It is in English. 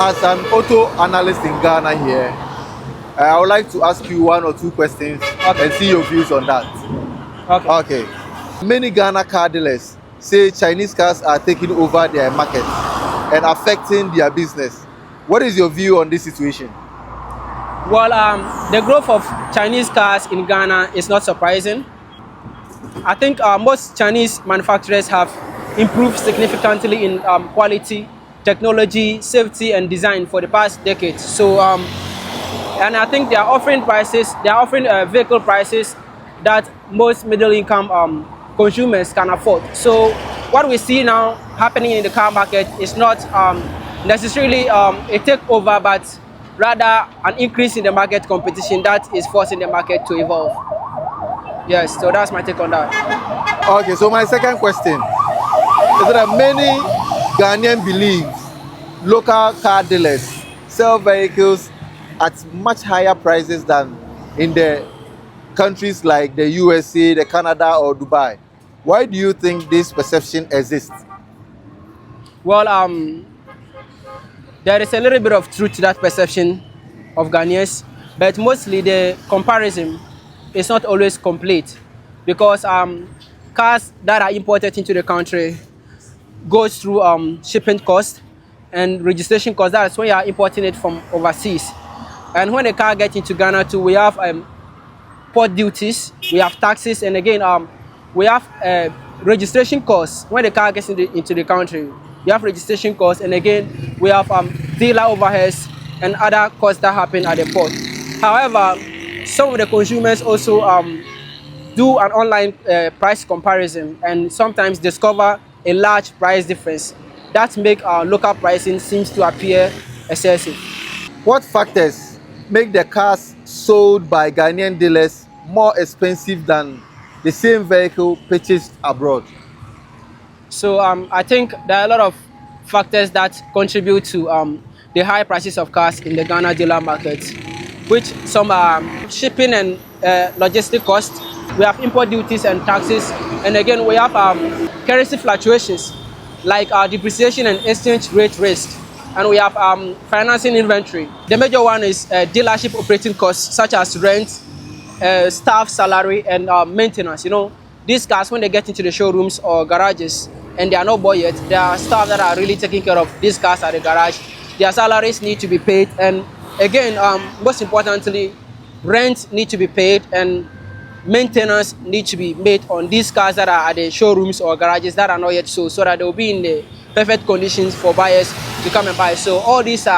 As an auto analyst in Ghana here, I would like to ask you one or two questions and see your views on that. Okay. Many Ghana car dealers say Chinese cars are taking over their market and affecting their business. What is your view on this situation? Well, the growth of Chinese cars in Ghana is not surprising. I think most Chinese manufacturers have improved significantly in quality, technology, safety, and design for the past decades. So, and I think they are offering vehicle prices that most middle-income consumers can afford. So, what we see now happening in the car market is not necessarily a takeover, but rather an increase in the market competition that is forcing the market to evolve. Yes, so that's my take on that. Okay, so my second question is that many Ghanaian believe local car dealers sell vehicles at much higher prices than in the countries like the USA, the Canada, or Dubai. Why do you think this perception exists? Well, there is a little bit of truth to that perception of Ghanaians, but mostly the comparison is not always complete because cars that are imported into the country goes through shipping cost and registration cost. That's when you are importing it from overseas. And when the car gets into Ghana too, we have port duties, we have taxes, and again, we have registration costs. When the car gets into the country, we have registration costs, and again, we have dealer overheads and other costs that happen at the port. However, some of the consumers also do an online price comparison and sometimes discover a large price difference that make our local pricing seems to appear excessive. What factors make the cars sold by Ghanaian dealers more expensive than the same vehicle purchased abroad? So I think there are a lot of factors that contribute to the high prices of cars in the Ghana dealer market, which some are shipping and logistic costs. We have import duties and taxes, and again we have currency fluctuations like depreciation and exchange rate risk, and we have financing inventory. The major one is dealership operating costs such as rent, staff salary, and maintenance. You know, these cars when they get into the showrooms or garages and they are not bought yet, there are staff that are really taking care of these cars at the garage. Their salaries need to be paid, and again, most importantly, rent need to be paid and maintenance need to be made on these cars that are at the showrooms or garages that are not yet sold, so that they will be in the perfect conditions for buyers to come and buy. So all these are